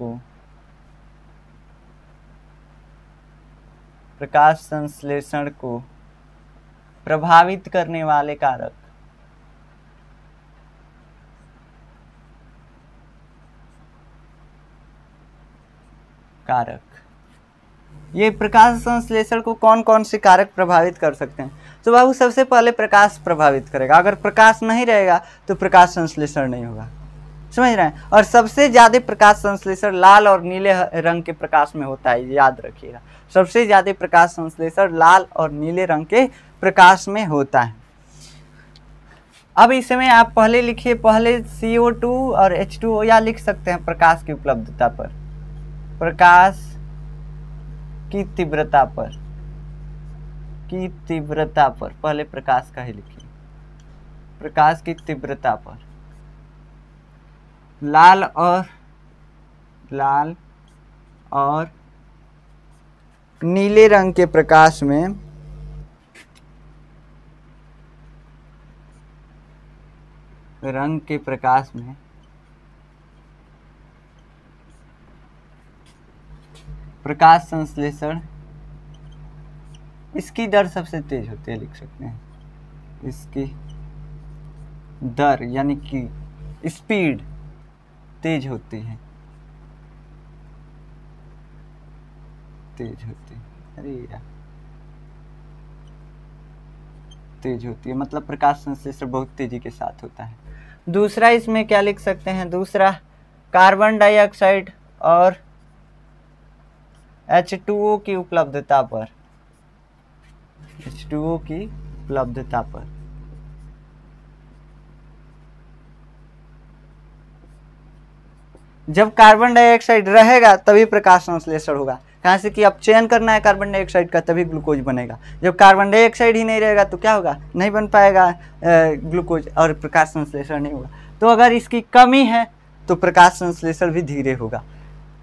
को प्रभावित करने वाले कारक ये प्रकाश संश्लेषण को कौन कौन से कारक प्रभावित कर सकते हैं? तो बाबू सबसे पहले प्रकाश प्रभावित करेगा। अगर प्रकाश नहीं रहेगा तो प्रकाश संश्लेषण नहीं होगा, समझ रहे हैं। और सबसे ज़्यादा प्रकाश संश्लेषण लाल और नीले रंग के प्रकाश में होता है, याद रखिएगा। सबसे ज़्यादा प्रकाश संश्लेषण लाल और नीले रंग के प्रकाश में होता है। अब इसमें आप पहले लिखिए, पहले CO2 और H2O या लिख सकते हैं प्रकाश की उपलब्धता पर, प्रकाश की तीव्रता पर। की तीव्रता पर, पहले प्रकाश का ही लिखिए, प्रकाश की तीव्रता पर लाल और नीले रंग के प्रकाश में प्रकाश संश्लेषण, इसकी दर सबसे तेज होती है, लिख सकते हैं इसकी दर यानी कि स्पीड तेज होती है, अरे यार तेज होती है, मतलब प्रकाश संश्लेषण बहुत तेजी के साथ होता है। दूसरा इसमें क्या लिख सकते हैं, दूसरा कार्बन डाइऑक्साइड और H2O की उपलब्धता पर, H2O की उपलब्धता पर जब कार्बन डाइऑक्साइड रहेगा तभी प्रकाश संश्लेषण होगा। कहाँ से कि अब चयन करना है कार्बन डाइऑक्साइड का, तभी ग्लूकोज बनेगा। जब कार्बन डाइऑक्साइड ही नहीं रहेगा तो क्या होगा, नहीं बन पाएगा ग्लूकोज और प्रकाश संश्लेषण नहीं होगा। तो अगर इसकी कमी है तो प्रकाश संश्लेषण भी धीरे होगा।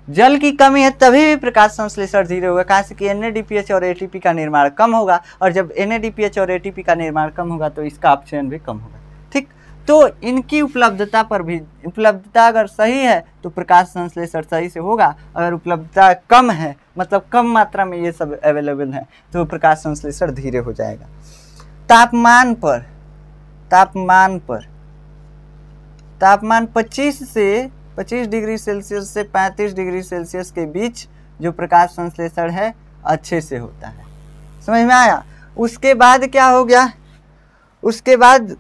जल की कमी है तभी भी प्रकाश संश्लेषण धीरे होगा, कहाँ से कि NADPH और ATP का निर्माण कम होगा, और जब NADPH और ATP का निर्माण कम होगा तो इसका अपचयन भी कम होगा। ठीक, तो इनकी उपलब्धता पर भी, उपलब्धता अगर सही है तो प्रकाश संश्लेषण सही से होगा, अगर उपलब्धता कम है मतलब कम मात्रा में ये सब अवेलेबल है तो प्रकाश संश्लेषण धीरे हो जाएगा। तापमान 25 डिग्री सेल्सियस से 35 डिग्री सेल्सियस के बीच जो प्रकाश संश्लेषण है अच्छे से होता है। समझ में आया? उसके बाद क्या हो गया, उसके बाद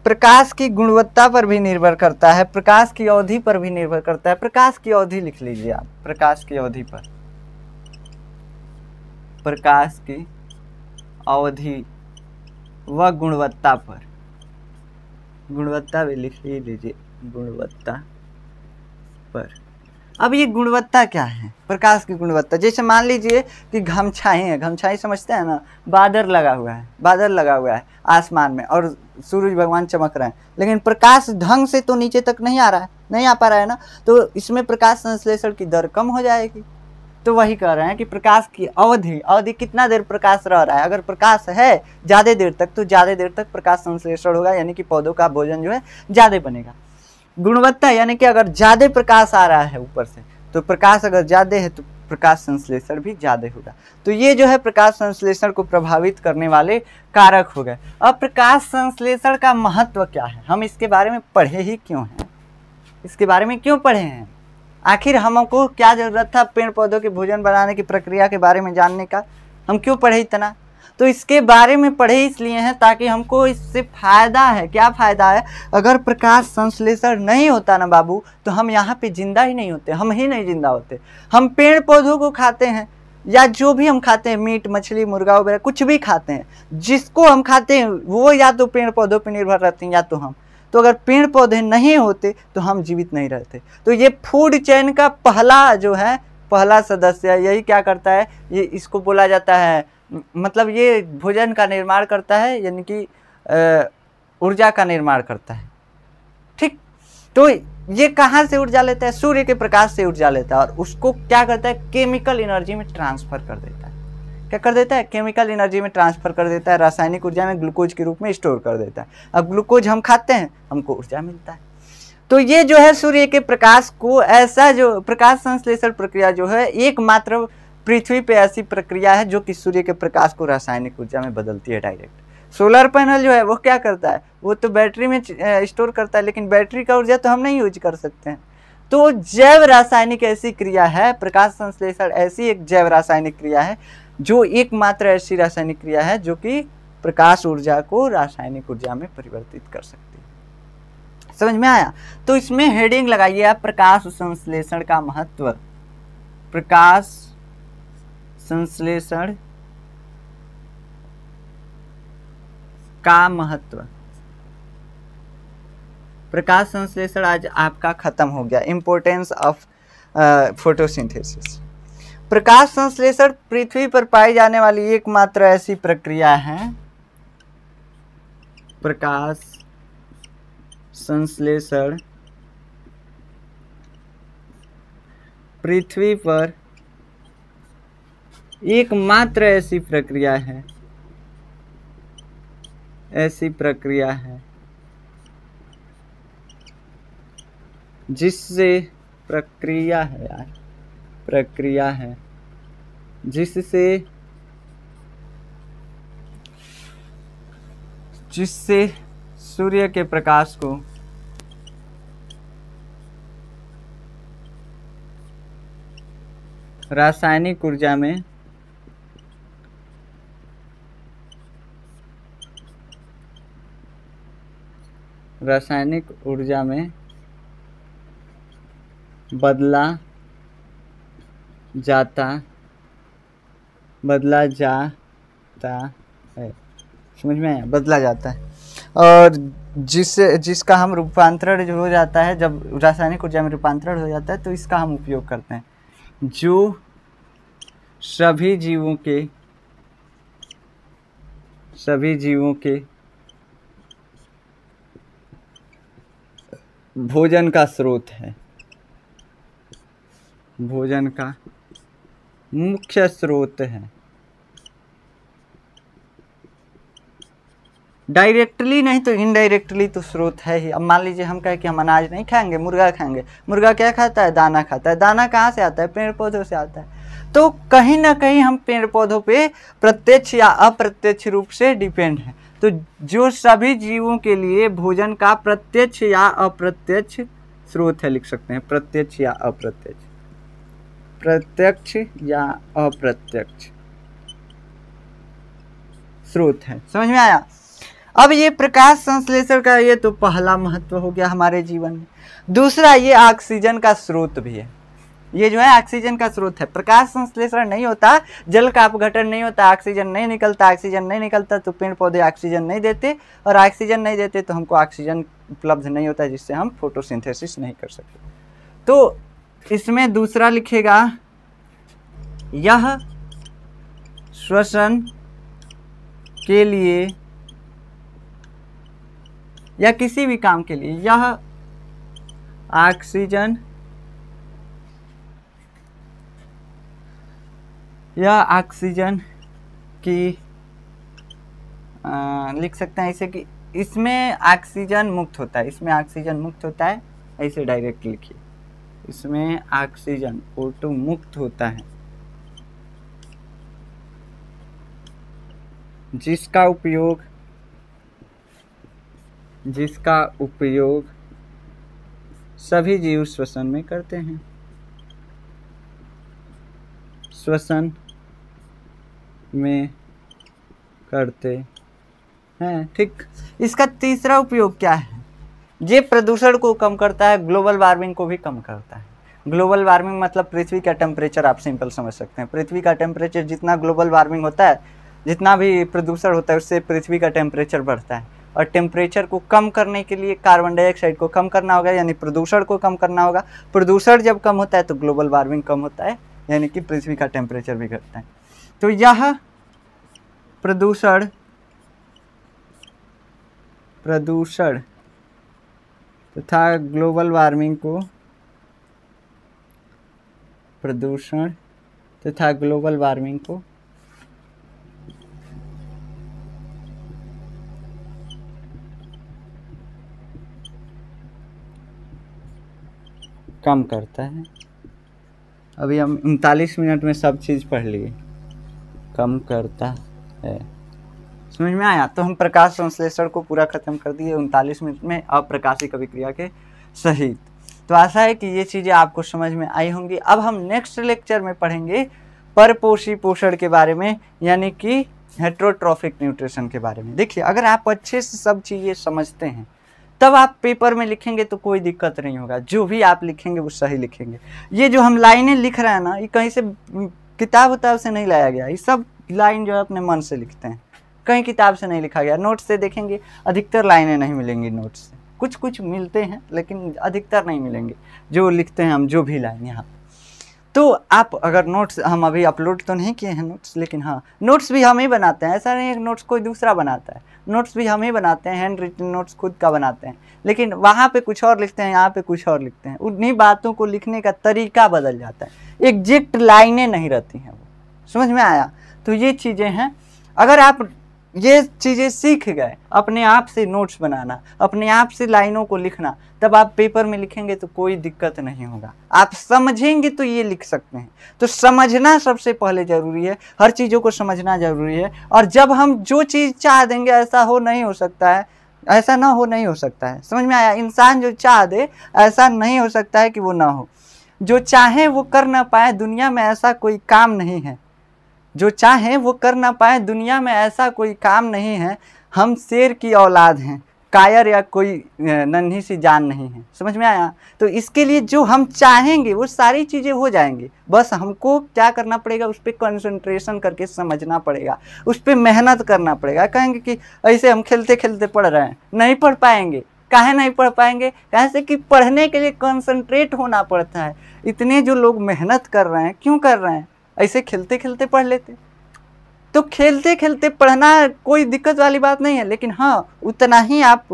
प्रकाश की गुणवत्ता पर भी निर्भर करता है, प्रकाश की अवधि पर भी निर्भर करता है। प्रकाश की अवधि लिख लीजिए आप, प्रकाश की अवधि पर, प्रकाश की अवधि व गुणवत्ता पर, गुणवत्ता भी लिख लीजिए, गुणवत्ता पर। अब ये गुणवत्ता क्या है, प्रकाश की गुणवत्ता, जैसे मान लीजिए कि घमछाई है, घमछाई समझते हैं ना, बादल लगा हुआ है आसमान में और सूरज भगवान चमक रहे हैं, लेकिन प्रकाश ढंग से तो नीचे तक नहीं आ पा रहा है ना, तो इसमें प्रकाश संश्लेषण की दर कम हो जाएगी। तो वही कह रहे हैं कि प्रकाश की अवधि कितना देर प्रकाश रह रहा है, अगर प्रकाश है ज़्यादा देर तक तो ज़्यादा देर तक प्रकाश संश्लेषण होगा, यानी कि पौधों का भोजन जो है ज़्यादा बनेगा। गुणवत्ता यानी कि अगर ज़्यादा प्रकाश आ रहा है ऊपर से तो प्रकाश अगर ज़्यादा है तो प्रकाश संश्लेषण भी ज़्यादा होगा। तो ये जो है प्रकाश संश्लेषण को प्रभावित करने वाले कारक हो गए। अब प्रकाश संश्लेषण का महत्व क्या है, हम इसके बारे में पढ़े ही क्यों हैं, इसके बारे में क्यों पढ़े हैं, आखिर हमको क्या ज़रूरत था पेड़ पौधों के भोजन बनाने की प्रक्रिया के बारे में जानने का, हम क्यों पढ़े इतना? तो इसके बारे में पढ़े इसलिए हैं ताकि हमको इससे फ़ायदा है। क्या फ़ायदा है, अगर प्रकाश संश्लेषण नहीं होता ना बाबू तो हम यहाँ पे जिंदा ही नहीं होते, हम ही नहीं जिंदा होते। हम पेड़ पौधों को खाते हैं या जो भी हम खाते हैं, मीट मछली मुर्गा वगैरह कुछ भी खाते हैं, जिसको हम खाते हैं वो या तो पेड़ पौधों पर निर्भर रहते हैं या तो हम। तो अगर पेड़ पौधे नहीं होते तो हम जीवित नहीं रहते। तो ये फूड चेन का पहला सदस्य यही क्या करता है, ये इसको बोला जाता है, मतलब ये भोजन का निर्माण करता है, यानी कि ऊर्जा का निर्माण करता है। ठीक, तो ये कहाँ से ऊर्जा लेता है, सूर्य के प्रकाश से ऊर्जा लेता है और उसको क्या करता है, केमिकल एनर्जी में ट्रांसफर कर देता है। क्या कर देता है, केमिकल एनर्जी में ट्रांसफर कर देता है, रासायनिक ऊर्जा में ग्लूकोज के रूप में स्टोर कर देता है। अब ग्लूकोज हम खाते हैं, हमको ऊर्जा मिलता है। तो ये जो है सूर्य के प्रकाश को, ऐसा जो प्रकाश संश्लेषण प्रक्रिया जो है एकमात्र पृथ्वी पे ऐसी प्रक्रिया है जो कि सूर्य के प्रकाश को रासायनिक ऊर्जा में बदलती है डायरेक्ट। सोलर पैनल जो है वो क्या करता है, वो तो बैटरी में स्टोर करता है, लेकिन बैटरी का ऊर्जा तो हम नहीं यूज कर सकते हैं। तो जैव रासायनिक ऐसी क्रिया है, प्रकाश संश्लेषण ऐसी एक जैव रासायनिक क्रिया है जो एकमात्र ऐसी रासायनिक क्रिया है जो कि प्रकाश ऊर्जा को रासायनिक ऊर्जा में परिवर्तित कर सकती है। समझ में आया? तो इसमें हेडिंग लगाइए आप, प्रकाश संश्लेषण का महत्व। प्रकाश संश्लेषण का महत्व। प्रकाश संश्लेषण आज आपका खत्म हो गया, इंपॉर्टेंस ऑफ फोटोसिंथेसिस। प्रकाश संश्लेषण पृथ्वी पर पाई जाने वाली एकमात्र ऐसी प्रक्रिया है, प्रकाश संश्लेषण पृथ्वी पर एकमात्र ऐसी प्रक्रिया है, ऐसी प्रक्रिया है जिससे प्रक्रिया है यार, प्रक्रिया है जिससे सूर्य के प्रकाश को रासायनिक ऊर्जा में बदला जाता है, समझ में आया? बदला जाता है, और जिसका हम रूपांतरण जो हो जाता है, जब रासायनिक ऊर्जा में रूपांतरण हो जाता है तो इसका हम उपयोग करते हैं, जो सभी जीवों के भोजन का स्रोत है, भोजन का मुख्य स्रोत है। डायरेक्टली नहीं तो इनडायरेक्टली तो स्रोत है ही। अब मान लीजिए हम कहें कि हम अनाज नहीं खाएंगे, मुर्गा खाएंगे। मुर्गा क्या खाता है? दाना खाता है। दाना कहाँ से आता है? पेड़ पौधों से आता है। तो कहीं ना कहीं हम पेड़ पौधों पे प्रत्यक्ष या अप्रत्यक्ष रूप से डिपेंड हैं। तो जो सभी जीवों के लिए भोजन का प्रत्यक्ष या अप्रत्यक्ष स्रोत है, लिख सकते हैं प्रत्यक्ष या अप्रत्यक्ष, प्रत्यक्ष या अप्रत्यक्ष स्रोत है। समझ में आया? अब ये प्रकाश संश्लेषण का ये तो पहला महत्व हो गया हमारे जीवन में। दूसरा, ये ऑक्सीजन का स्रोत भी है। ये जो है ऑक्सीजन का स्रोत है। प्रकाश संश्लेषण नहीं होता, जल का अपघटन नहीं होता, ऑक्सीजन नहीं निकलता तो पेड़ पौधे ऑक्सीजन नहीं देते, और ऑक्सीजन नहीं देते तो हमको ऑक्सीजन उपलब्ध नहीं होता, जिससे हम फोटोसिंथेसिस नहीं कर सकते। तो इसमें दूसरा लिखेगा, यह श्वसन के लिए या किसी भी काम के लिए यह ऑक्सीजन की लिख सकते हैं ऐसे कि इसमें ऑक्सीजन मुक्त होता है, इसमें ऑक्सीजन मुक्त होता है, ऐसे डायरेक्ट लिखिए, इसमें ऑक्सीजन O2 मुक्त होता है, जिसका उपयोग सभी जीव श्वसन में करते हैं, श्वसन में करते हैं। ठीक। इसका तीसरा उपयोग क्या है? ये प्रदूषण को कम करता है, ग्लोबल वार्मिंग को भी कम करता है। ग्लोबल वार्मिंग मतलब पृथ्वी का टेम्परेचर, आप सिंपल समझ सकते हैं। पृथ्वी का टेम्परेचर जितना ग्लोबल वार्मिंग होता है, जितना भी प्रदूषण होता है, उससे पृथ्वी का टेम्परेचर बढ़ता है। और टेम्परेचर को कम करने के लिए कार्बन डाइऑक्साइड को कम करना होगा, यानी प्रदूषण को कम करना होगा। प्रदूषण जब कम होता है तो ग्लोबल वार्मिंग कम होता है, यानी कि पृथ्वी का टेम्परेचर भी घटता है। तो यह प्रदूषण तथा ग्लोबल वार्मिंग को कम करता है। अभी हम 39 मिनट में सब चीज़ पढ़ लिए। कम करता है, समझ में आया? तो हम प्रकाश संश्लेषण को पूरा खत्म कर दिए 39 मिनट में, अप्रकाशिक अभिक्रिया के सहित। तो आशा है कि ये चीज़ें आपको समझ में आई होंगी। अब हम नेक्स्ट लेक्चर में पढ़ेंगे परपोषी पोषण के बारे में, यानी कि हेट्रोट्रॉफिक न्यूट्रिशन के बारे में। देखिए, अगर आप अच्छे से सब चीज़ें समझते हैं तब आप पेपर में लिखेंगे तो कोई दिक्कत नहीं होगा। जो भी आप लिखेंगे वो सही लिखेंगे। ये जो हम लाइनें लिख रहे हैं ना, ये कहीं से किताब उताब से नहीं लाया गया। ये सब लाइन जो है अपने मन से लिखते हैं, कहीं किताब से नहीं लिखा गया। नोट्स से देखेंगे अधिकतर लाइनें नहीं मिलेंगी नोट्स से, कुछ कुछ मिलते हैं लेकिन अधिकतर नहीं मिलेंगे जो लिखते हैं हम, जो भी लाइन यहाँ। तो आप अगर नोट्स, हम अभी अपलोड तो नहीं किए हैं नोट्स, लेकिन हाँ नोट्स भी हम ही बनाते हैं, ऐसा नहीं है कि नोट्स कोई दूसरा बनाता है, नोट्स भी हम ही बनाते हैं, हैंड रिटन नोट्स खुद का बनाते हैं, लेकिन वहाँ पे कुछ और लिखते हैं, यहाँ पे कुछ और लिखते हैं, उन्हीं बातों को लिखने का तरीका बदल जाता है, एग्जैक्ट लाइनें नहीं रहती हैं, वो समझ में आया। तो ये चीज़ें हैं, अगर आप ये चीज़ें सीख गए, अपने आप से नोट्स बनाना, अपने आप से लाइनों को लिखना, तब आप पेपर में लिखेंगे तो कोई दिक्कत नहीं होगा, आप समझेंगे तो ये लिख सकते हैं। तो समझना सबसे पहले ज़रूरी है, हर चीज़ों को समझना ज़रूरी है। और जब हम जो चीज़ चाह देंगे ऐसा हो नहीं हो सकता है, ऐसा ना हो नहीं हो सकता है, समझ में आया। इंसान जो चाह दे ऐसा नहीं हो सकता है कि वो ना हो, जो चाहे वो कर ना पाए, दुनिया में ऐसा कोई काम नहीं है, जो चाहे वो कर ना पाए, दुनिया में ऐसा कोई काम नहीं है। हम शेर की औलाद हैं, कायर या कोई नन्ही सी जान नहीं है, समझ में आया। तो इसके लिए जो हम चाहेंगे वो सारी चीज़ें हो जाएंगी, बस हमको क्या करना पड़ेगा, उस पर कंसंट्रेशन करके समझना पड़ेगा, उस पर मेहनत करना पड़ेगा। कहेंगे कि ऐसे हम खेलते खेलते पढ़ रहे हैं, नहीं पढ़ पाएंगे। काहे नहीं पढ़ पाएंगे? कैसे कि पढ़ने के लिए कंसंट्रेट होना पड़ता है। इतने जो लोग मेहनत कर रहे हैं, क्यों कर रहे हैं? ऐसे खेलते खेलते पढ़ लेते। तो खेलते खेलते पढ़ना कोई दिक्कत वाली बात नहीं है, लेकिन हाँ उतना ही आप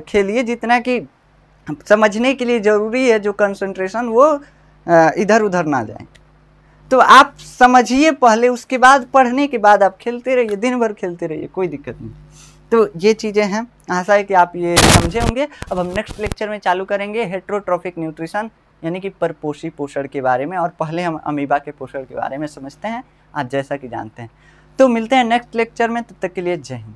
खेलिए जितना कि समझने के लिए ज़रूरी है, जो कंसंट्रेशन वो इधर उधर ना जाए। तो आप समझिए पहले, उसके बाद पढ़ने के बाद आप खेलते रहिए, दिन भर खेलते रहिए, कोई दिक्कत नहीं। तो ये चीज़ें हैं, आशा है कि आप ये समझे होंगे। अब हम नेक्स्ट लेक्चर में चालू करेंगे हेटेरोट्रॉफिक न्यूट्रिशन यानी कि परपोषी पोषण के बारे में, और पहले हम अमीबा के पोषण के बारे में समझते हैं, आज जैसा कि जानते हैं। तो मिलते हैं नेक्स्ट लेक्चर में, तब तक के लिए जय हिंद।